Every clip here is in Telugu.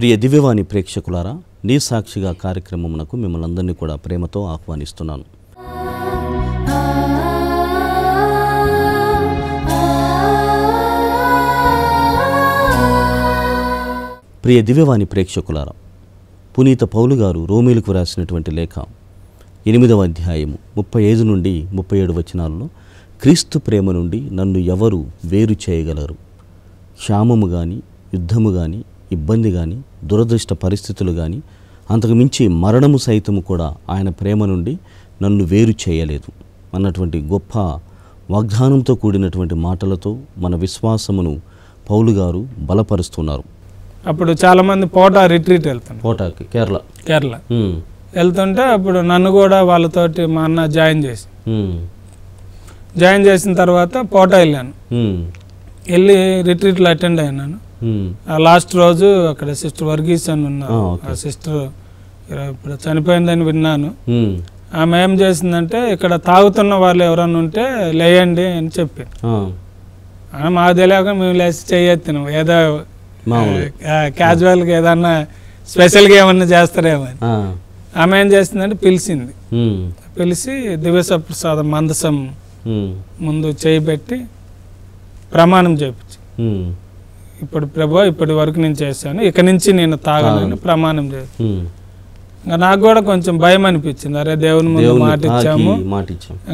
ప్రియ దివ్యవాణి ప్రేక్షకులారా, నీ సాక్షిగా కార్యక్రమమునకు మిమ్మల్ని అందరినీ కూడా ప్రేమతో ఆహ్వానిస్తున్నాను. ప్రియ దివ్యవాణి ప్రేక్షకులారా, పునీత పౌలు గారు రోమీలకు రాసినటువంటి లేఖ 8వ అధ్యాయము 35 నుండి 37 వచనాల్లో క్రీస్తు ప్రేమ నుండి నన్ను ఎవరు వేరు చేయగలరు? క్షామము కానీ, యుద్ధము కానీ, ఇబ్బంది కానీ, దురదృష్ట పరిస్థితులు కానీ, అంతకు మించి మరణము సైతము కూడా ఆయన ప్రేమ నుండి నన్ను వేరు చేయలేదు అన్నటువంటి గొప్ప వాగ్దానంతో కూడినటువంటి మాటలతో మన విశ్వాసమును పౌలు గారు బలపరుస్తున్నారు. అప్పుడు చాలామంది పోటా రిట్రీట్ వెళ్తాను, పోటాకి కేరళ వెళ్తుంటే అప్పుడు నన్ను కూడా వాళ్ళతోటి మా అన్న జాయిన్ చేసిన తర్వాత పోటా వెళ్ళాను. వెళ్ళి రిట్రీట్లో అటెండ్ అయినాను. లాస్ట్ రోజు అక్కడ సిస్టర్ వర్గీస్ అని ఉన్నారు. ఆ సిస్టర్ ఇప్పుడు చనిపోయిందని విన్నాను. ఆమె ఏం చేసిందంటే, ఇక్కడ తాగుతున్న వాళ్ళు ఎవరన్నా ఉంటే లేయండి అని చెప్పి, మాకు తెలియక మేము లేచి చెయ్యెత్తినాం. ఏదో క్యాజువల్గా ఏదన్నా స్పెషల్గా ఏమన్నా చేస్తారేమో అని. ఆమె ఏం చేసిందంటే పిలిచింది. పిలిచి దివ్యప్రసాదం మందసం ముందు చేయబెట్టి ప్రమాణం చేయించి, ఇప్పుడు ప్రభు ఇప్పటి వరకు నేను చేశాను, ఇక నుంచి నేను తాగనని ప్రమాణం చేసి. ఇంకా నాకు కూడా కొంచెం భయం అనిపించింది. అరే దేవుని ముందు మాట ఇచ్చాము,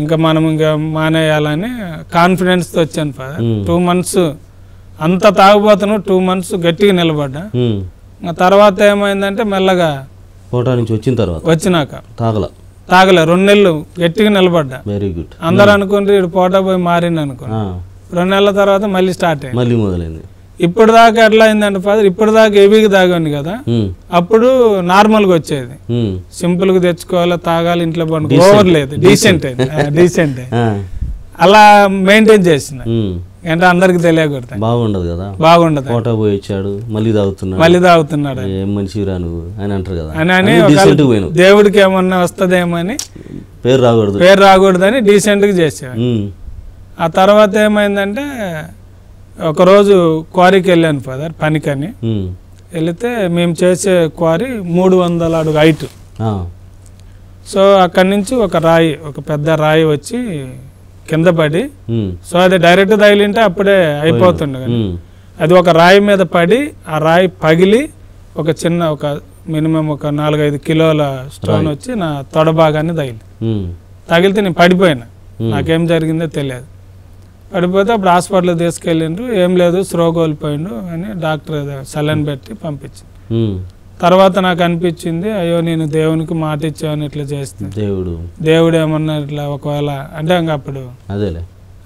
ఇంకా మనం ఇంకా మానేయాలని కాన్ఫిడెన్స్తో వచ్చాను. 2 months అంత తాగుపోతాను. 2 months గట్టిగా నిలబడ్డా. తర్వాత ఏమైందంటే మెల్లగా నుంచి వచ్చిన తర్వాత వచ్చినాక తాగలే 2 నెలలు గట్టిగా నిలబడ్డా. Very good. అందరు అనుకుంటే ఇటు పోటా పోయి మారింది అనుకున్నా. 2 నెలల తర్వాత మళ్ళీ స్టార్ట్ అయ్యింది, మళ్ళీ మొదలైంది. ఇప్పుడు దాకా ఎట్లా అయిందంటే ఫాదర్, ఇప్పుడు దాకా హెవీగా తాగాను కదా, అప్పుడు నార్మల్గా వచ్చేది. సింపుల్ గా తెచ్చుకోవాలి, తాగాలి, ఇంట్లో పండుగ, ఓవర్ లేదు, డీసెంట్ అలా మెయింటైన్ చేసిన. అంటే అందరికి తెలియకూడదు, బాగుండదు కదా, బాగుండదు. ఫోటో పోయి వచ్చాడు, మళ్ళీ తాగుతున్నాడు, ఏం మనిషి రాను అని అంటారు కదా అని. దేవుడికి ఏమన్నా వస్తుందేమో అని, పేరు రాకూడదని డీసెంట్ గా చేసేవాడు. ఆ తర్వాత ఏమైందంటే, ఒకరోజు క్వారీకి వెళ్ళాను ఫాదర్, పనికని వెళితే మేము చేసే క్వారీ 300 అడుగు హైట్. సో అక్కడి నుంచి ఒక పెద్ద రాయి వచ్చి కింద పడి, సో అది డైరెక్ట్ తగిలింటే అప్పుడే అయిపోతుండే. అది ఒక రాయి మీద పడి, ఆ రాయి పగిలి ఒక మినిమం 4-5 కిలోల స్టోన్ వచ్చి నా తొడ భాగాన్ని తగిలితే నేను పడిపోయినా. నాకేం జరిగిందో తెలియదు. పడిపోతే అప్పుడు హాస్పిటల్ తీసుకెళ్ళిండ్రు. ఏం లేదు, స్రో కోల్పోయిండు అని డాక్టర్ సలైన్ పెట్టి పంపించింది. తర్వాత నాకు అనిపించింది, అయ్యో నేను దేవునికి మాట ఇచ్చాను, ఇట్లా చేస్తే దేవుడు ఏమన్నా ఇట్లా ఒకవేళ అంటే ఇంకా అప్పుడు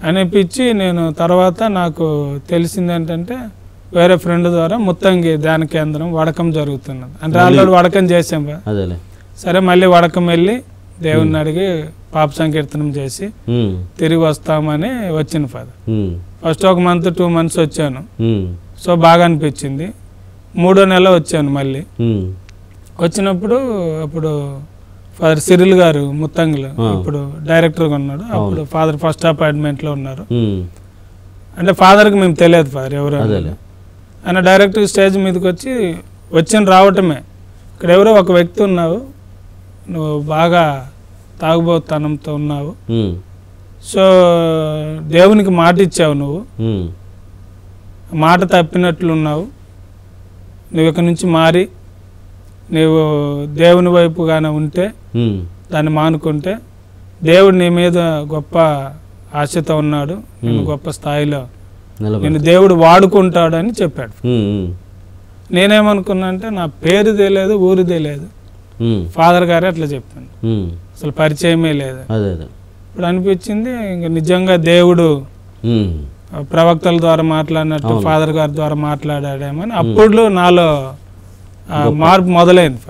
అనిపించి, నేను తర్వాత నాకు తెలిసింది ఏంటంటే, వేరే ఫ్రెండ్ ద్వారా ముత్తంగి ధ్యాన కేంద్రం వడకం జరుగుతున్నది. అంటే ఆల్రెడీ వడకం చేసాం. సరే మళ్ళీ వడకం వెళ్ళి దేవుణ్ణి అడిగి పాప సంకీర్తనం చేసి తిరిగి వస్తామని వచ్చిన ఫాదర్. ఫస్ట్ 1 month 2 months వచ్చాను. సో బాగా అనిపించింది. 3వ నెల వచ్చాను మళ్ళీ. వచ్చినప్పుడు అప్పుడు ఫాదర్ సిరిల్ గారు ముత్తంగిలో ఇప్పుడు డైరెక్టర్గా ఉన్నాడు. అప్పుడు ఫాదర్ ఫస్ట్ అపాయింట్మెంట్లో ఉన్నారు. అంటే ఫాదర్కి మేము తెలియదు ఫాదర్ ఎవరు. ఆయన డైరెక్ట్ స్టేజ్ మీదకి వచ్చి రావటమే, ఇక్కడ ఎవరో ఒక వ్యక్తి ఉన్నావు, నువ్వు బాగా తాగుబోతనంతో ఉన్నావు, సో దేవునికి మాట ఇచ్చావు, నువ్వు మాట తప్పినట్లున్నావు, నువ్వు ఇక్కడి నుంచి మారి నువ్వు దేవుని వైపుగానే ఉంటే, దాన్ని మానుకుంటే దేవుడు నీ మీద గొప్ప ఆశతో ఉన్నాడు, నేను గొప్ప స్థాయిలో నేను దేవుడు వాడుకుంటాడు అని చెప్పాడు. నేనేమనుకున్నా అంటే, నా పేరు తెలియదు, ఊరు తెలియదు, ఫాదర్ గారే అట్లా చెప్పాను, అసలు పరిచయమే లేదు. ఇప్పుడు అనిపించింది ఇంకా నిజంగా దేవుడు ప్రవక్తల ద్వారా మాట్లాడినట్టు ఫాదర్ గారి ద్వారా మాట్లాడాడేమని అప్పుడు నాలో మార్పు మొదలైంది.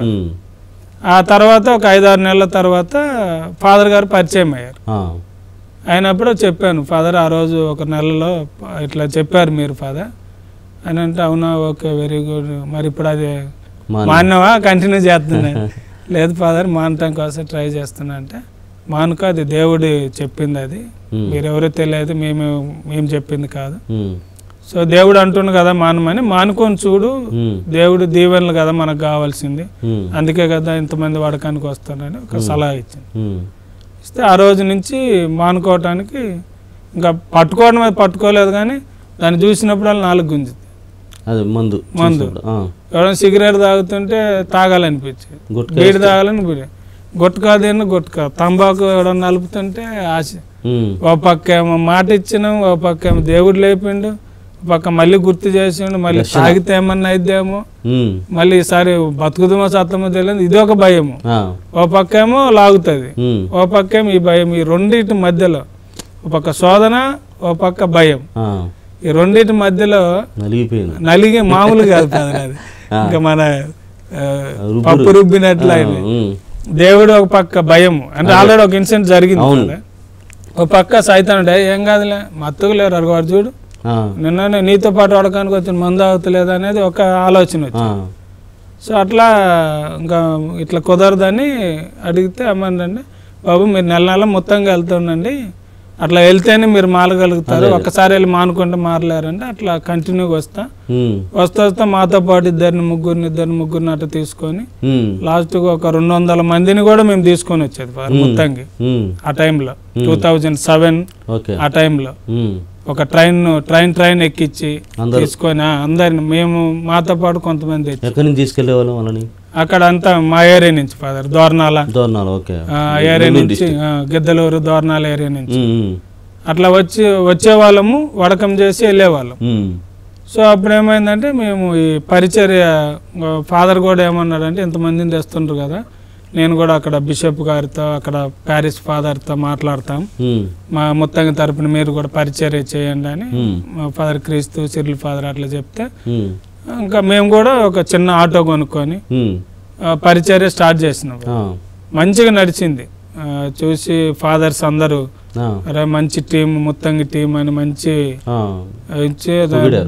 ఆ తర్వాత ఒక 5-6 నెలల తర్వాత ఫాదర్ గారు పరిచయం అయ్యారు. అయినప్పుడు చెప్పాను, ఫాదర్ ఆ రోజు 1 నెలలో ఇట్లా చెప్పారు మీరు ఫాదర్ అని. అంటే అవునా, ఓకే, వెరీ గుడ్, మరి ఇప్పుడు అది మానవా కంటిన్యూ చేస్తున్నా? లేదు ఫాదర్, మానటం కోసం ట్రై చేస్తున్నా. అంటే మానుక, అది దేవుడు చెప్పింది, అది మీరెవరో తెలియదు, మేము చెప్పింది కాదు. సో దేవుడు అంటుండు కదా మానమని, మానుకొని చూడు, దేవుడు దీవెనలు కదా మనకు కావాల్సింది, అందుకే కదా ఇంతమంది వాడకానికి వస్తానని ఒక సలహా ఇచ్చింది. ఇస్తే ఆ రోజు నుంచి మానుకోవటానికి ఇంకా పట్టుకోలేదు, కానీ దాన్ని చూసినప్పుడు వాళ్ళు 4 గుంజుతుంది. మందు ఎవరైనా సిగరెట్ తాగుతుంటే తాగాలనిపించేది, బీడి తాగాలని గుట్కా తంబాకు ఎవడన్నా నలుపుతుంటే ఆశ. ఓ పక్క ఏమో మాట ఇచ్చినాం, ఓ పక్క ఏమో దేవుడు లేపిండు, ఓ పక్క మళ్ళీ గుర్తు చేసిండు, మళ్ళీ తాగితే ఏమన్నా అయిద్దేమో, మళ్ళీ ఈసారి బతుకుదమో సత్తమో తెలియదు, ఇది ఒక భయము. ఓ పక్క ఏమో లాగుతుంది, ఓ పక్క ఏమో ఈ భయం. ఈ రెండింటి మధ్యలో ఓ పక్క శోధన, ఓ పక్క భయం, ఈ రెండింటి మధ్యలో నలిగి మామూలు కాదు అది, ఇంకా మన పప్పు రుబ్బినట్లు అయింది. దేవుడు ఒక పక్క భయం, అంటే ఆల్రెడీ ఒక ఇన్సిడెంట్ జరిగింది కదా. ఒక పక్క సైతానుడు ఏం కాదులే మత్తుకులేరు అడుగువాడు చూడు, నిన్న నీతో పాటు వాడకానికి వచ్చిన మందు అవుతలేదు అనేది ఒక ఆలోచన వచ్చింది. సో అట్లా ఇంకా ఇట్లా కుదరదని అడిగితే అమ్మండి, బాబు మీరు నెల మొత్తంగా వెళ్తుండండి, అట్లా వెళ్తేనే మీరు మారగలుగుతారు, ఒక్కసారి వెళ్ళి మానుకుంటే మారలేరంటే అట్లా కంటిన్యూగా వస్తా మాతో పాటు ఇద్దరిని ముగ్గురిని అట్లా తీసుకొని లాస్ట్గా ఒక 200 మందిని కూడా మేము తీసుకొని వచ్చేది మొత్తంగా. ఆ టైంలో 2007 ఆ టైంలో ఒక ట్రైన్ ఎక్కించి తీసుకొని అందరిని మేము మాతో పాటు కొంతమంది తీసుకెళ్లే వాళ్ళని అక్కడ అంతా మా ఏరియా నుంచి ఫాదర్ దోర్నాల ఏరియా నుంచి, గిద్దలూరు దోర్నాల ఏరియా నుంచి అట్లా వచ్చే వాళ్ళము, వడకం చేసి వెళ్ళేవాళ్ళం. సో అప్పుడు ఏమైందంటే మేము ఈ పరిచర్య ఫాదర్ కూడా ఏమన్నాడంటే ఇంతమందిని తెస్తుండ్రు కదా, నేను కూడా అక్కడ బిషప్ గారితో అక్కడ ప్యారిస్ ఫాదర్తో మాట్లాడతాం, మా మొత్తంగా తరపున మీరు కూడా పరిచర్య చేయండి అని ఫాదర్ క్రీస్తు సిరిల్ ఫాదర్ అట్లా చెప్తే ఇంకా మేము కూడా ఒక చిన్న ఆటో కొనుక్కొని పరిచర్య స్టార్ట్ చేసినాం. మంచిగా నడిచింది. చూసి ఫాదర్స్ అందరూ అరే మంచి టీం, మొత్తంగా టీం అని మంచి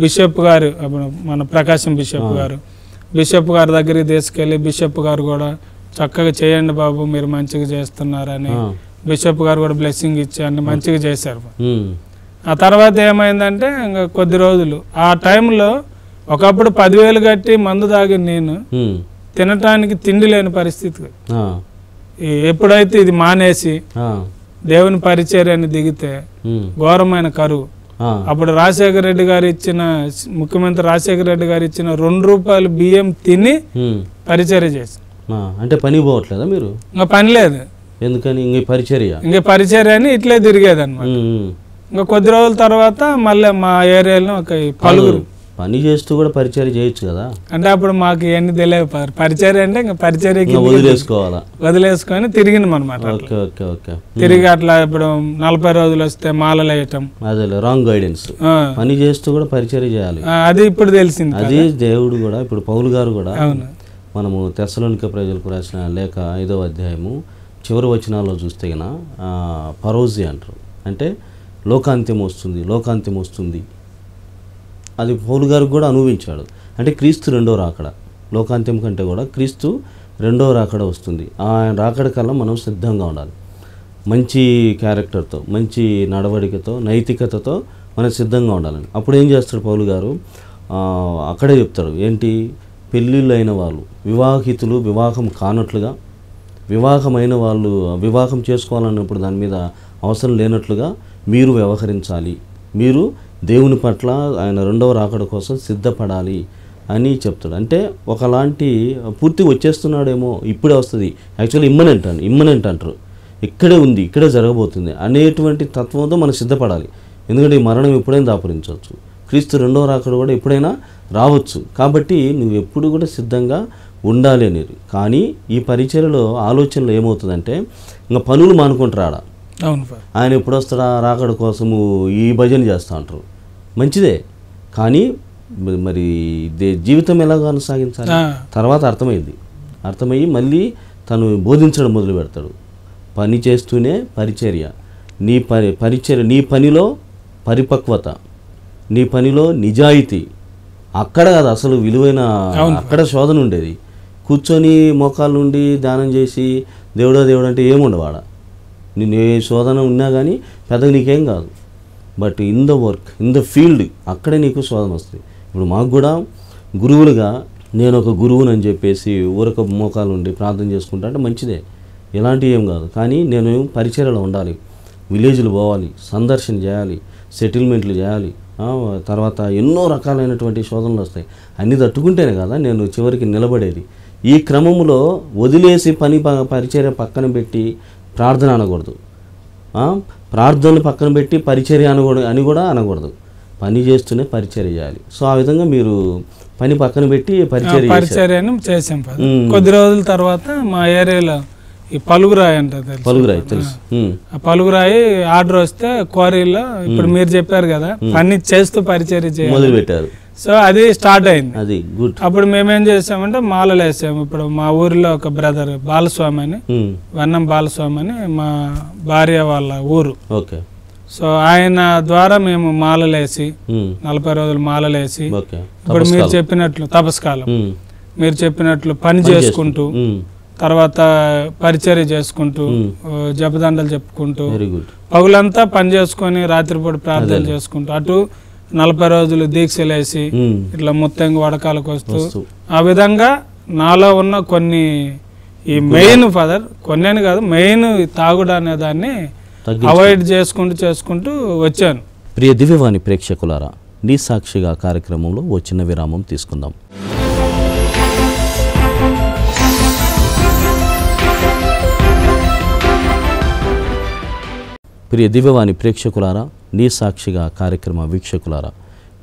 బిషప్ గారు, మన ప్రకాశం బిషప్ గారి దగ్గరికి తీసుకెళ్ళి బిషప్ గారు కూడా చక్కగా చేయండి బాబు మీరు మంచిగా చేస్తున్నారని బిషప్ గారు కూడా బ్లెస్సింగ్ ఇచ్చి అన్ని మంచిగా చేశారు. ఆ తర్వాత ఏమైందంటే ఇంకా కొద్ది రోజులు ఆ టైంలో ఒకప్పుడు 10,000 కట్టి మందు తాగి నేను తినటానికి తిండి లేని పరిస్థితి. ఎప్పుడైతే ఇది మానేసి దేవుని పరిచర్యని దిగితే ఘోరమైన కరువు. అప్పుడు రాజశేఖర రెడ్డి గారు ఇచ్చిన, ముఖ్యమంత్రి రాజశేఖర రెడ్డి గారు ఇచ్చిన 2 రూపాయలు బియ్యం తిని పరిచర్య చేసి. అంటే పని పోవట్లేదా మీరు? ఇంకా పని లేదు, ఎందుకని? ఇంక పరిచర్య అని ఇట్లే తిరిగేది అనమాట. ఇంకా కొద్ది రోజుల తర్వాత మళ్ళీ మా ఏరియాలో ఒక పలుగురు పని చేస్తూ కూడా పరిచర్య చేయొచ్చు కదా. అంటే అప్పుడు మాకు ఇవన్నీ తెలియదు, పరిచర్య అంటే ఇంకా పరిచర్యకి వదిలేసుకొని తిరిగినాం అనమాట. తిరిగి అట్లా ఇప్పుడు 40 రోజులు వస్తే మాలలు వేయటం, అదే రాంగ్ గైడెన్స్. పని చేస్తూ కూడా పరిచర్య చేయాలి, అది ఇప్పుడు తెలిసింది. అది దేవుడు కూడా ఇప్పుడు పౌలు గారు కూడా మనము తెస్సలోనిక ప్రజలకు రాసిన లేఖ 5వ అధ్యాయము చివరి వచనాల్లో చూస్తే గన పరోజీ అంటారు, అంటే లోకాంత్యం వస్తుంది. అది పౌలు గారికి కూడా అనుభవించాడు. అంటే క్రీస్తు 2వ రాకడ, లోకాంత్యం కంటే కూడా క్రీస్తు 2వ రాకడ వస్తుంది. ఆయన రాకడ కల్లా మనం సిద్ధంగా ఉండాలి. మంచి క్యారెక్టర్తో, మంచి నడవడికతో, నైతికతతో మనం సిద్ధంగా ఉండాలని. అప్పుడు ఏం చేస్తాడు పౌలు గారు? అక్కడే చెప్తాడు ఏంటి, పెళ్ళిళ్ళు అయిన వాళ్ళు, వివాహితులు వివాహం కానట్లుగా, వివాహమైన వాళ్ళు వివాహం చేసుకోవాలన్నప్పుడు దాని మీద అవసరం లేనట్లుగా మీరు వ్యవహరించాలి, మీరు దేవుని పట్ల ఆయన 2వ రాకడ కోసం సిద్ధపడాలి అని చెప్తాడు. అంటే ఒకలాంటి పూర్తిగా వచ్చేస్తున్నాడేమో, ఇప్పుడే వస్తుంది, యాక్చువల్లీ ఇమ్మనెంట్ అంటారు, ఇక్కడే ఉంది, ఇక్కడే జరగబోతుంది అనేటువంటి తత్వంతో మనం సిద్ధపడాలి. ఎందుకంటే ఈ మరణం ఎప్పుడైనా దాపురించవచ్చు, క్రీస్తు 2వ రాకడ కూడా ఎప్పుడైనా రావచ్చు. కాబట్టి నువ్వు ఎప్పుడు కూడా సిద్ధంగా ఉండాలి అనేది. కానీ ఈ పరిచర్యలో ఆలోచనలో ఏమవుతుందంటే ఇంకా పనులు మానుకుంటారా, ఆయన ఎప్పుడు వస్తాడా రాకడ కోసము ఈ భజన చేస్తూ ఉంటారు. మంచిదే, కానీ మరి జీవితం ఎలా కొనసాగించాలి తర్వాత అర్థమయ్యి మళ్ళీ తను బోధించడం మొదలు పెడతాడు. పని చేస్తూనే పరిచర్య, నీ పనిలో పరిపక్వత, నీ పనిలో నిజాయితీ. అక్కడ కాదు అసలు విలువైన, అక్కడ శోధన ఉండేది. కూర్చొని మోకాళ్ళ నుండి ధ్యానం చేసి దేవుడు అంటే ఏముండవాడ, నిన్ను ఏ శోధన ఉన్నా కానీ పెద్దగా నీకేం కాదు. But in the work, in the field, అక్కడే నీకు శోధన వస్తుంది. ఇప్పుడు మాకు కూడా గురువులుగా నేను ఒక గురువుని అని చెప్పేసి ఊరక మోకాలు ఉండి ప్రార్థన చేసుకుంటా అంటే మంచిదే, ఎలాంటి ఏం కాదు. కానీ నేను పరిచర్యలో ఉండాలి, విలేజ్లు పోవాలి, సందర్శన చేయాలి, సెటిల్మెంట్లు చేయాలి, తర్వాత ఎన్నో రకాలైనటువంటి శోధనలు వస్తాయి. అన్నీ తట్టుకుంటేనే కదా నేను చివరికి నిలబడేది. ఈ క్రమంలో వదిలేసి పరిచర్య పక్కన పెట్టి ప్రార్థన అనకూడదు, ప్రార్థనలు పక్కన పెట్టి పరిచర్య అని కూడా అనకూడదు. పని చేస్తూనే పరిచర్య చేయాలి. సో ఆ విధంగా మీరు పని పక్కన పెట్టి పరిచర్యను చేసాం. కొద్ది రోజుల తర్వాత మా ఏరియాలో ఈ పలుగురాయి అంటారు, పలుగురాయి తెలుసు. ఆ పలుగురాయి ఆర్డర్ వస్తే క్వారీలో ఇప్పుడు మీరు చెప్పారు కదా పని చేస్తూ పరిచర్య చేయాలి మొదలు పెట్టారు. సో అది స్టార్ట్ అయింది. అది గుడ్. అప్పుడు మేమేం చేసామంటే మాలలు వేసాము. ఇప్పుడు మా ఊరిలో ఒక బ్రదర్ బాలస్వామి అని, వన్నం బాలస్వామి అని మా భార్య వాళ్ళ ఊరు. ఓకే. సో ఆయన ద్వారా మేము మాలలు వేసి 40 రోజులు మాలలు వేసి ఇప్పుడు మీరు చెప్పినట్లు తపస్కాలం, మీరు చెప్పినట్లు పని చేసుకుంటూ తర్వాత పరిచర్య చేసుకుంటూ జపదండలు చెప్పుకుంటూ పగులంతా పని చేసుకొని రాత్రిపూట ప్రార్థన చేసుకుంటూ అటు 40 రోజులు దీక్షలేసి ఇట్లా ముత్తంగి వడకాలకు వస్తూ ఆ విధంగా నాలో ఉన్న కొన్ని ఈ మెయిన్ ఫాదర్ కొన్ని అని కాదు, మెయిన్ తాగుడు అనే దాన్ని అవాయిడ్ చేసుకుంటూ వచ్చాను. ప్రియ దివ్యవాణి ప్రేక్షకులారా, నీ సాక్షిగా కార్యక్రమంలో ఓ చిన్న విరామం తీసుకుందాం. ప్రియ దివ్యవాణి ప్రేక్షకులారా, నీ సాక్షిగా కార్యక్రమ వీక్షకులారా,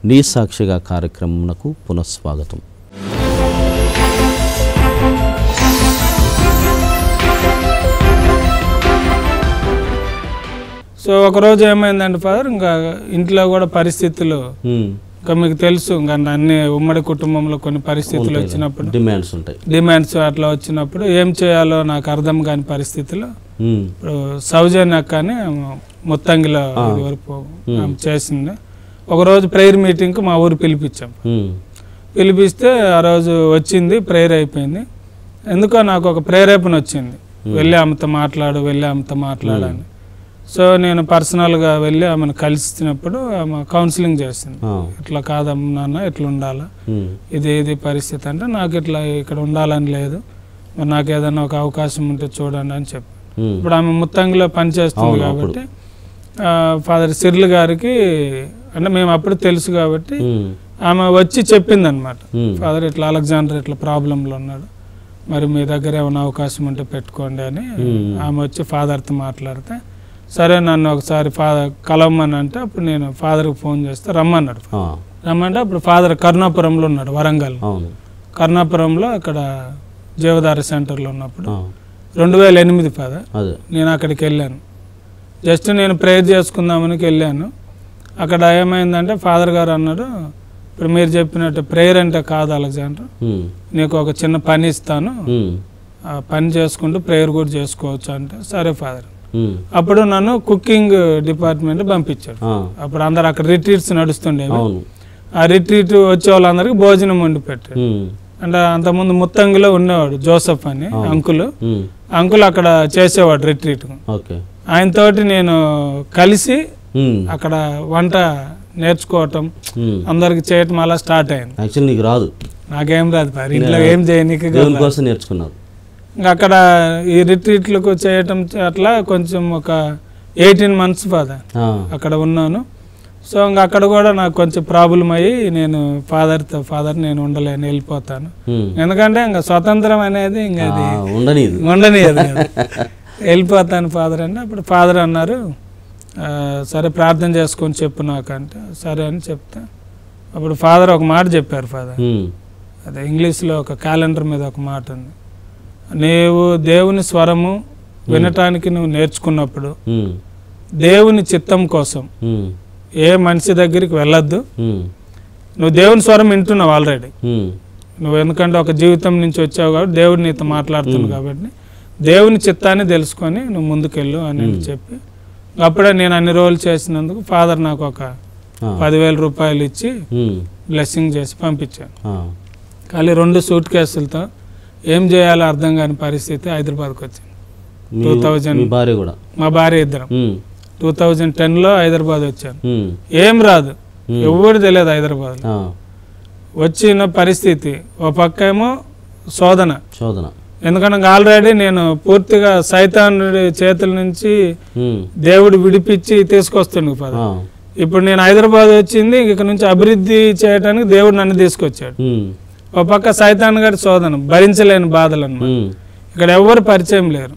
నీ సాక్షిగా కార్యక్రమంకు పునఃస్వాగతం. సో ఒకరోజు ఏమైందంటే ఫాదర్, ఇంకా ఇంట్లో కూడా పరిస్థితులు ఇంకా మీకు తెలుసు, ఇంకా అన్ని ఉమ్మడి కుటుంబంలో కొన్ని పరిస్థితులు వచ్చినప్పుడు డిమాండ్స్ అట్లా వచ్చినప్పుడు ఏం చేయాలో నాకు అర్థం కాని పరిస్థితిలో ఇప్పుడు సౌజన్య అని ముత్తంగిలో వరకు చేసింది. ఒకరోజు ప్రేయర్ మీటింగ్కి మా ఊరు పిలిపించాం. పిలిపిస్తే ఆ రోజు వచ్చింది, ప్రేయర్ అయిపోయింది. ఎందుకో నాకు ఒక ప్రేరేపణ వచ్చింది, వెళ్ళి ఆమెతో మాట్లాడని. సో నేను పర్సనల్గా వెళ్ళి ఆమెను కలిసినప్పుడు ఆమె కౌన్సిలింగ్ చేసింది. ఇట్లా కాదమ్మా నాన్న, ఇట్లా ఉండాలా, ఇది పరిస్థితి అంటే నాకు ఇట్లా ఇక్కడ ఉండాలని లేదు, మరి నాకు ఏదైనా ఒక అవకాశం ఉంటే చూడండి అని చెప్పి. ఇప్పుడు ఆమె ముత్తంగిలో పనిచేస్తుంది కాబట్టి ఫాదర్ సిర్లు గారికి అంటే మేము అప్పుడు తెలుసు కాబట్టి ఆమె వచ్చి చెప్పింది అనమాట, ఫాదర్ ఇట్లా అలెగ్జాండర్ ఇట్లా ప్రాబ్లంలో ఉన్నాడు, మరి మీ దగ్గర ఏమైనా అవకాశం ఉంటే పెట్టుకోండి అని ఆమె వచ్చి ఫాదర్తో మాట్లాడితే, సరే నన్ను ఒకసారి ఫాదర్ కలవమని అంటే అప్పుడు నేను ఫాదర్కి ఫోన్ చేస్తే రమ్మన్నాడు. రమ్మంటే అప్పుడు ఫాదర్ కరుణాపురంలో ఉన్నాడు, వరంగల్ కరుణాపురంలో అక్కడ జీవధార సెంటర్లో ఉన్నప్పుడు 2008 ఫాదర్ నేను అక్కడికి వెళ్ళాను. జస్ట్ నేను ప్రేయర్ చేసుకుందామని వెళ్ళాను. అక్కడ ఏమైందంటే ఫాదర్ గారు అన్నాడు, ఇప్పుడు మీరు చెప్పినట్టు ప్రేయర్ అంటే కాదు అలెగ్జాండర్, నీకు ఒక చిన్న పని ఇస్తాను, ఆ పని చేసుకుంటూ ప్రేయర్ కూడా చేసుకోవచ్చు అంటే సరే ఫాదర్. అప్పుడు నన్ను కుకింగ్ డిపార్ట్మెంట్ పంపించాడు. అప్పుడు అందరు అక్కడ రిట్రీట్స్ నడుస్తుండేవి. ఆ రిట్రీట్ వచ్చే వాళ్ళందరికీ భోజనం వండి పెట్టాడు. అంటే అంతకుముందు ముత్తంగిలో ఉండేవాడు జోసఫ్ అని అంకుల్ అక్కడ చేసేవాడు రిట్రీట్. ఆయనతోటి నేను కలిసి అక్కడ వంట నేర్చుకోవటం అందరికి చేయటం అలా స్టార్ట్ అయింది. యాక్చువల్లీ నీకు రాదు, నాకేం రాదు, ఇంట్లో ఏం చేయనీకి నేర్చుకున్నాను. ఇంకా అక్కడ ఈ రిట్రీట్లకు చేయటం అట్లా కొంచెం ఒక 18 months ఫాదర్ అక్కడ ఉన్నాను. సో ఇంకా అక్కడ కూడా నాకు కొంచెం ప్రాబ్లం అయ్యి నేను ఫాదర్ నేను ఉండలేను, వెళ్ళిపోతాను. ఎందుకంటే ఇంకా స్వతంత్రం అనేది ఇంకా అది ఉండనియదు, వెళ్ళిపోతాను ఫాదర్ అంటే. అప్పుడు ఫాదర్ అన్నారు, సరే ప్రార్థన చేసుకొని చెప్పు నాకంటే సరే అని చెప్తే అప్పుడు ఫాదర్ ఒక మాట చెప్పారు. ఫాదర్ అదే ఇంగ్లీష్లో ఒక క్యాలెండర్ మీద ఒక మాట ఉంది, నీవు దేవుని స్వరము వినటానికి నువ్వు నేర్చుకున్నప్పుడు దేవుని చిత్తం కోసం ఏ మనిషి దగ్గరికి వెళ్ళొద్దు. నువ్వు దేవుని స్వరం వింటున్నావు ఆల్రెడీ, నువ్వు ఎందుకంటే ఒక జీవితం నుంచి వచ్చావు కాబట్టి దేవుడు నీతో మాట్లాడుతున్నావు కాబట్టి దేవుని చిత్తాన్ని తెలుసుకొని నువ్వు ముందుకెళ్ళు అని చెప్పి అప్పుడే నేను అన్ని రోజులు చేసినందుకు ఫాదర్ నాకు ఒక 10,000 రూపాయలు ఇచ్చి బ్లెస్సింగ్ చేసి పంపించాను. ఖాళీ 2 సూట్ కేసులతో ఏం చేయాలో అర్థం కాని పరిస్థితి హైదరాబాద్కి వచ్చింది. 2000 మా భార్య ఇద్దరం 2010లో హైదరాబాద్ వచ్చాను. ఏం రాదు, ఎవరు తెలియదు హైదరాబాద్. వచ్చిన పరిస్థితి ఓ పక్క ఏమో శోధన, ఎందుకంటే ఆల్రెడీ నేను పూర్తిగా సైతానుడి చేతుల నుంచి దేవుడు విడిపించి తీసుకొస్తుండు కదా. ఇప్పుడు నేను హైదరాబాద్ వచ్చింది ఇక్కడ నుంచి అభివృద్ధి చేయడానికి దేవుడు నన్ను తీసుకొచ్చాడు. ఒక పక్క సైతాన్ గారి శోధన, భరించలేని బాధలు అన్నమాట. ఇక్కడ ఎవరు పరిచయం లేరు.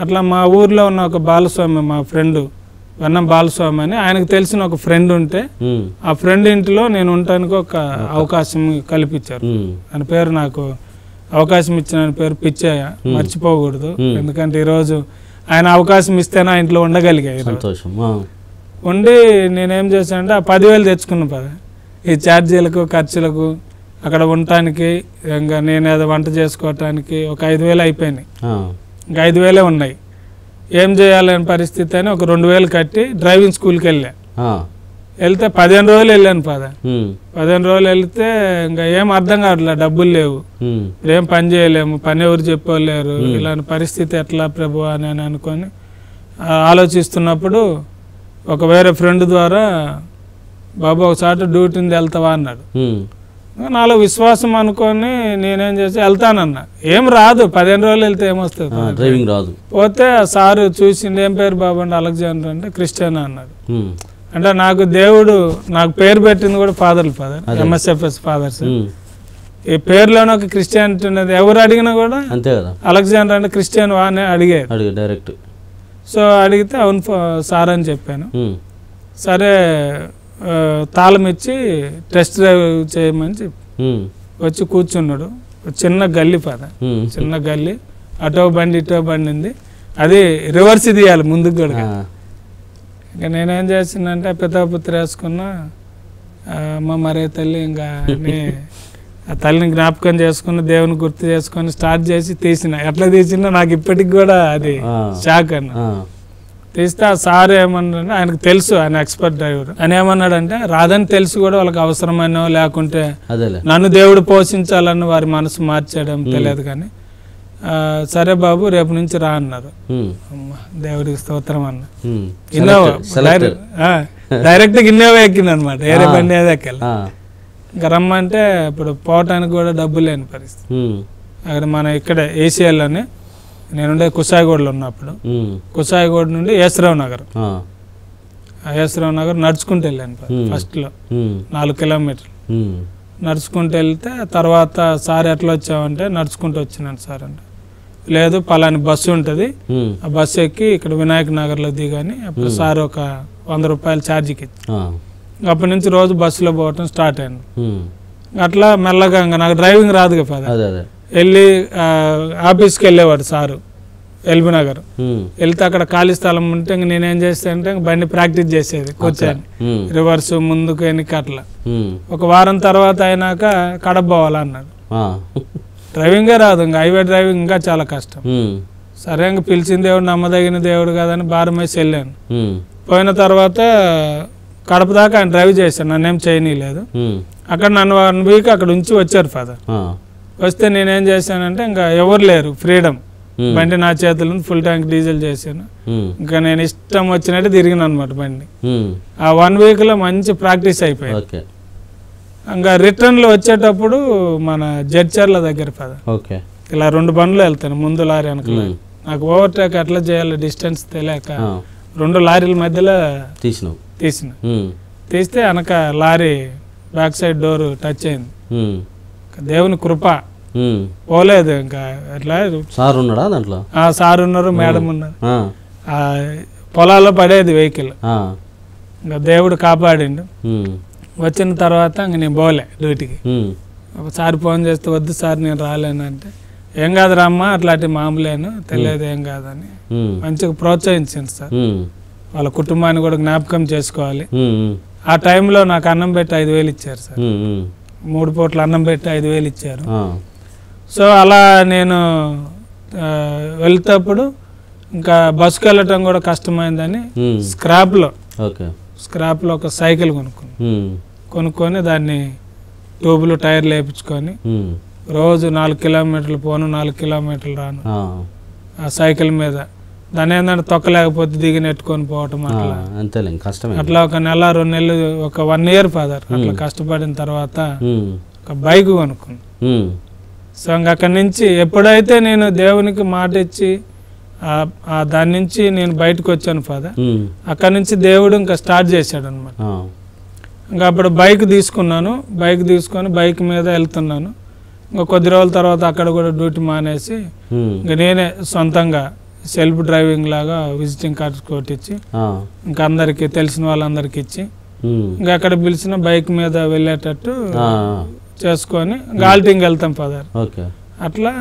అట్లా మా ఊర్లో ఉన్న ఒక బాలస్వామి, మా ఫ్రెండ్ వెన్నం బాలస్వామి అని, ఆయనకు తెలిసిన ఒక ఫ్రెండ్ ఉంటే ఆ ఫ్రెండ్ ఇంటిలో నేను ఉండటానికి ఒక అవకాశం కల్పించారు. ఆయన పేరు, నాకు అవకాశం ఇచ్చిన పేరు పిచ్చయ్య, మర్చిపోకూడదు. ఎందుకంటే ఈరోజు ఆయన అవకాశం ఇస్తేనే ఆ ఇంట్లో ఉండగలిగా. ఉండి నేనేం చేశానంటే ఆ 10,000 తెచ్చుకున్నాను పద, ఈ ఛార్జీలకు ఖర్చులకు అక్కడ ఉండటానికి, ఇంకా నేను ఏదో వంట చేసుకోవటానికి ఒక 5,000 అయిపోయినాయి. ఇంకా 5,000 ఉన్నాయి. ఏం చేయాలని పరిస్థితి అని ఒక 2,000 కట్టి డ్రైవింగ్ స్కూల్కి వెళ్తే 15 రోజులు వెళ్ళాను పద. 15 రోజులు వెళ్తే ఇంకా ఏం అర్థం కావట్లేదు, డబ్బులు లేవు, ఏం పని చేయలేము, పని ఎవరు చెప్పలేరు, ఇలాంటి పరిస్థితి ఎట్లా ప్రభు అని అనుకొని ఆలోచిస్తున్నప్పుడు ఒక వేరే ఫ్రెండ్ ద్వారా బాబు ఒకసారి డ్యూటీని వెళ్తావా అన్నాడు. నాలో విశ్వాసం అనుకొని నేనేం చేసి వెళ్తానన్నా. ఏం రాదు, 15 రోజులు వెళ్తే ఏమొస్తుంది, డ్రైవింగ్ రాదు. పోతే సారు చూసిండు, ఏం పేరు బాబు అంటే అలెగ్జాండర్ అంటే క్రిస్టియన్ అన్నాడు. అంటే నాకు దేవుడు నాకు పేరు పెట్టింది కూడా ఫాదర్ MSFS ఫాదర్స్. ఈ పేరులోనే ఒక క్రిస్టియానిటీ ఉన్నది. ఎవరు అడిగినా కూడా అంతే కదా, అలెగ్జాండర్ అంటే క్రిస్టియన్ వానే అడిగారు డైరెక్ట్. సో అడిగితే అవును సార్ అని చెప్పాను. సరే తాళం ఇచ్చి టెస్ట్ డ్రైవ్ చేయమని చెప్పి వచ్చి కూర్చున్నాడు. చిన్న గల్లి పద, చిన్న గల్లి, అటో బండి ఇటో బండి ఉంది, అది రివర్స్ తీయాలి ముందుకు కూడా. ఇంకా నేనేం చేసిందంటే పితాపుత్ర వేసుకున్నా, అమ్మ మరే తల్లి, ఇంకా ఆ తల్లిని జ్ఞాపకం చేసుకుని దేవుని గుర్తు చేసుకొని స్టార్ట్ చేసి తీసిన. ఎట్లా తీసినా నాకు ఇప్పటికి కూడా అది షాక్ అన్న. తీస్తే ఆ సార్ ఏమన్నాడంటే, ఆయనకు తెలుసు, ఆయన ఎక్స్పర్ట్ డ్రైవర్, ఆయన ఏమన్నాడంటే రాదని తెలుసు కూడా వాళ్ళకి అవసరమైనో లేకుంటే నన్ను దేవుడు పోషించాలని వారి మనసు మార్చడం తెలియదు కానీ, సరే బాబు రేపు నుంచి రా అన్నారు. దేవుడికి స్తోత్రం అన్న. ఇన్నోవా డైరెక్ట్ ఇన్నోవా ఎక్కింది అనమాట, వేరే బండి ఏదో ఎక్కాలి. ఇంకా రమ్మంటే ఇప్పుడు పోవటానికి కూడా డబ్బు లేని పరిస్థితి. అక్కడ మన ఇక్కడ ఏసీఎల్ అని, నేనుండే కుషాయిగూడలో ఉన్నప్పుడు, కుషాయిగూడ నుండి యేసరావు నగర్, యేసరావు నగర్ నడుచుకుంటూ వెళ్ళాను ఫస్ట్లో 4 కిలోమీటర్లు నడుచుకుంటూ వెళ్తే, తర్వాత సార్ ఎట్లా వచ్చావంటే నడుచుకుంటూ వచ్చినాను సార్ అంటే, లేదు పలాని బస్సు ఉంటుంది, ఆ బస్సు ఎక్కి ఇక్కడ వినాయక నగర్లో దిగాని. అప్పుడు సార్ ఒక 100 రూపాయలు ఛార్జీకి ఇచ్చి, అప్పటి నుంచి రోజు బస్సులో పోవటం స్టార్ట్ అయింది. అట్లా మెల్లగా ఇంకా నాకు డ్రైవింగ్ రాదు కదా, వెళ్ళి ఆఫీస్కి వెళ్ళేవాడు సారు ఎల్బీ నగర్. వెళ్తే అక్కడ ఖాళీ స్థలం ఉంటే ఇంక నేనేం చేస్తానంటే బండి ప్రాక్టీస్ చేసేది, కూర్చొని రివర్స్ ముందుకు వెనక్కి అట్లా. ఒక వారం తర్వాత అయినాక కడప పోవాలన్నాడు. డ్రైవింగే రాదు, ఇంకా హైవే డ్రైవింగ్ ఇంకా చాలా కష్టం. సరే ఇంక పిలిచిన దేవుడు నమ్మదగిన దేవుడు కదని భారం వేసి వెళ్ళాను. పోయిన తర్వాత కడప దాకా ఆయన డ్రైవ్ చేశాను, నన్నేం చేయనీయలేదు. అక్కడ నన్ను 1 వీక్ అక్కడ ఉంచి వచ్చారు ఫాదర్. వస్తే నేనేం చేశానంటే ఇంకా ఎవరు లేరు, ఫ్రీడమ్, బండి నా చేతుల్లో ఫుల్ ట్యాంక్ డీజిల్ చేశాను. ఇంకా నేను ఇష్టం వచ్చినట్టు తిరిగిన అనమాట బండి. ఆ 1 వీక్లో మంచి ప్రాక్టీస్ అయిపోయింది. ఇంకా రిటర్న్లో వచ్చేటప్పుడు మన జడ్చర్ల దగ్గర పద, ఇలా 2 బండ్లు వెళ్తాను, ముందు లారీ వెనక. నాకు ఓవర్టేక్ ఎట్లా చేయాలి డిస్టెన్స్ తెలియక 2 లారీల మధ్యలో తీసిన. తీస్తే వెనక lorry back side door touch అయింది. దేవుని కృప, పోలేదు. ఇంకా ఎట్లా సార్ ఉన్నాడా దాంట్లో? సార్ ఉన్నారు, మేడం ఉన్నారు. పొలాల్లో పడేది వెహికల్, ఇంకా దేవుడు కాపాడిండు. వచ్చిన తర్వాత ఇంక నేను పోలే డ్యూటీకి. సార్ ఫోన్ చేస్తే వద్దు సార్ నేను రాలేను అంటే, ఏం కాదు రామ్మా అట్లాంటి మామూలేను, తెలియదు ఏం కాదని మంచిగా ప్రోత్సహించింది సార్. వాళ్ళ కుటుంబాన్ని కూడా జ్ఞాపకం చేసుకోవాలి. ఆ టైంలో నాకు అన్నం పెట్టి 5,000 ఇచ్చారు సార్, 3 పూట్ల అన్నం పెట్టి 5,000 ఇచ్చారు. సో అలా నేను వెళ్తేప్పుడు ఇంకా బస్సుకు వెళ్ళటం కూడా కష్టమైందని స్క్రాప్లో ఒక సైకిల్ కొనుక్కొని దాన్ని ట్యూబ్లు టైర్లు వేయించుకొని రోజు 4 కిలోమీటర్లు పోను 4 కిలోమీటర్లు రాను ఆ సైకిల్ మీద దాని ఏంటంటే తొక్కలేకపోతే దిగి నెట్టుకొని పోవటం అట్లా అంతేలే కష్టమే. అట్లా ఒక నెల 2 నెలలు ఒక 1 ఇయర్ ఫాదర్ అట్లా కష్టపడిన తర్వాత ఒక బైక్ కొనుక్కున్నాను. సో ఇంకా అక్కడి నుంచి ఎప్పుడైతే నేను దేవునికి మాట ఇచ్చి దాని నుంచి నేను బయటకు వచ్చాను ఫాదర్, అక్కడి నుంచి దేవుడు ఇంకా స్టార్ట్ చేశాడు అనమాట. ఇంకా అప్పుడు బైక్ తీసుకున్నాను, బైక్ తీసుకొని బైక్ మీద వెళ్తున్నాను. ఇంకా కొద్ది రోజుల తర్వాత అక్కడ కూడా డ్యూటీ మానేసి ఇంకా నేనే సొంతంగా సెల్ఫ్ డ్రైవింగ్ లాగా విజిటింగ్ కార్డ్స్ కొట్టించి ఇంకా అందరికి తెలిసిన వాళ్ళందరికి ఇచ్చి ఇంకా అక్కడ పిలిచిన బైక్ మీద వెళ్ళేటట్టు చేసుకొని గాల్టింగ్ వెళ్తాం ఫాదర్. అట్లా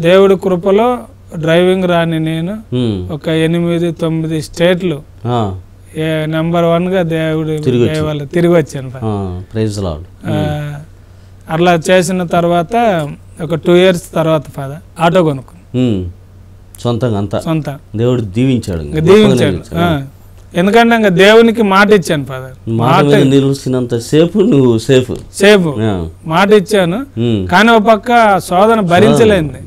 దేవుడి కృపలో డ్రైవింగ్ రాని నేను ఒక 8-9 స్టేట్లు నెంబర్ 1గా దేవుడు తిరిగి వచ్చాను. అట్లా చేసిన తర్వాత ఒక 2 ఇయర్స్ తర్వాత ఫాదర్ ఆటో కొనుక్కున్నాను సొంత. దేవుడు దీవించాడు. ఎందుకంటే ఇంకా దేవునికి మాట ఇచ్చాను ఫాదర్, నిలిచినంత సేపు నువ్వు సేఫ్ మాట ఇచ్చాను. కానీ ఒక పక్క శోధన భరించలేంది.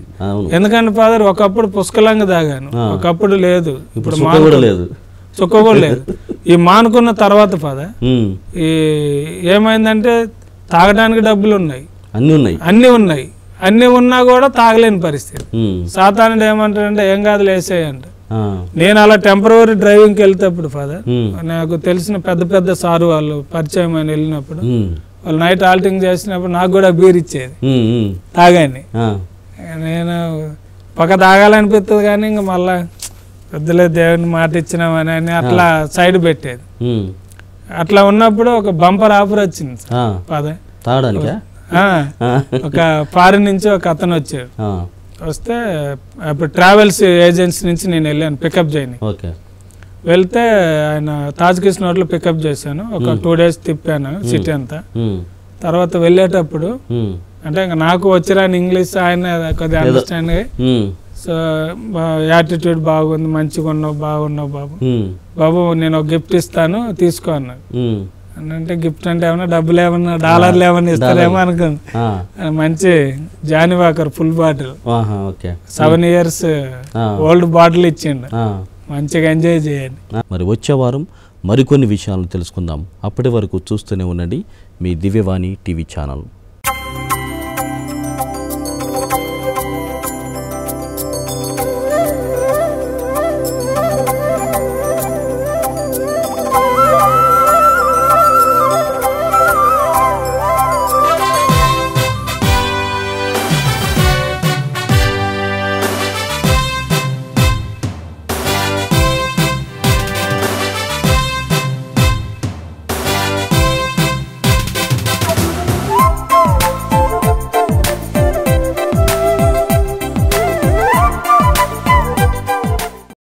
ఎందుకంటే ఫాదర్ ఒకప్పుడు పుష్కలంగా తాగాను, ఒకప్పుడు లేదు, ఇప్పుడు చుక్క కూడా లేదు. ఈ మానుకున్న తర్వాత ఫాదర్ ఏమైందంటే తాగడానికి డబ్బులు ఉన్నాయి, అన్ని ఉన్నా కూడా తాగలేని పరిస్థితి. సాతానుడు ఏమంటాడంటే ఏం కాదు లేసేయంట. నేను అలా టెంపరవరీ డ్రైవింగ్కి వెళ్తేప్పుడు ఫాదర్ నాకు తెలిసిన పెద్ద సారు వాళ్ళు పరిచయం అని వెళ్ళినప్పుడు వాళ్ళు నైట్ ఆల్టింగ్ చేసినప్పుడు నాకు కూడా బీర్ ఇచ్చేది తాగాని. నేను పక్క తాగాలనిపిస్తుంది కానీ ఇంకా మళ్ళా వద్దులే దేవుని మాట ఇచ్చినామని అట్లా సైడ్ పెట్టేది. అట్లా ఉన్నప్పుడు ఒక బంపర్ ఆఫర్ వచ్చింది ఫాదర్ తాగడానికి. ఒక ఫారిన్ నుంచి ఒక అతను వచ్చాడు, వస్తే అప్పుడు ట్రావెల్స్ ఏజెన్సీ నుంచి నేను వెళ్ళాను పికప్ చేయని. వెళ్తే ఆయన తాజ్కిషన్ హోటల్ పికప్ చేశాను. ఒక 2 days తిప్పాను సిటీ అంతా. తర్వాత వెళ్ళేటప్పుడు అంటే ఇంకా నాకు వచ్చిరాని ఇంగ్లీష్ ఆయన కొద్దిగా అండర్స్టాండ్ అయ్యి, సో యాటిట్యూడ్ బాగుంది, మంచిగా ఉన్నావు, బాగున్నావు బాబు నేను ఒక గిఫ్ట్ ఇస్తాను తీసుకో అన్నాడు. అంటే గిఫ్ట్ అంటే ఏమన్నా డబ్బులు ఏమన్నా డాలర్లు ఏమన్నా ఇస్తారేమో అనుకుంది. మంచి Johnnie Walker full bottle 7 years old bottle ఇచ్చిండు, మంచిగా ఎంజాయ్ చేయండి. మరి వచ్చే వారం మరికొన్ని విషయాలను తెలుసుకుందాం. అప్పటి వరకు చూస్తూనే ఉండండి మీ దివ్యవాణి టీవీ ఛానల్.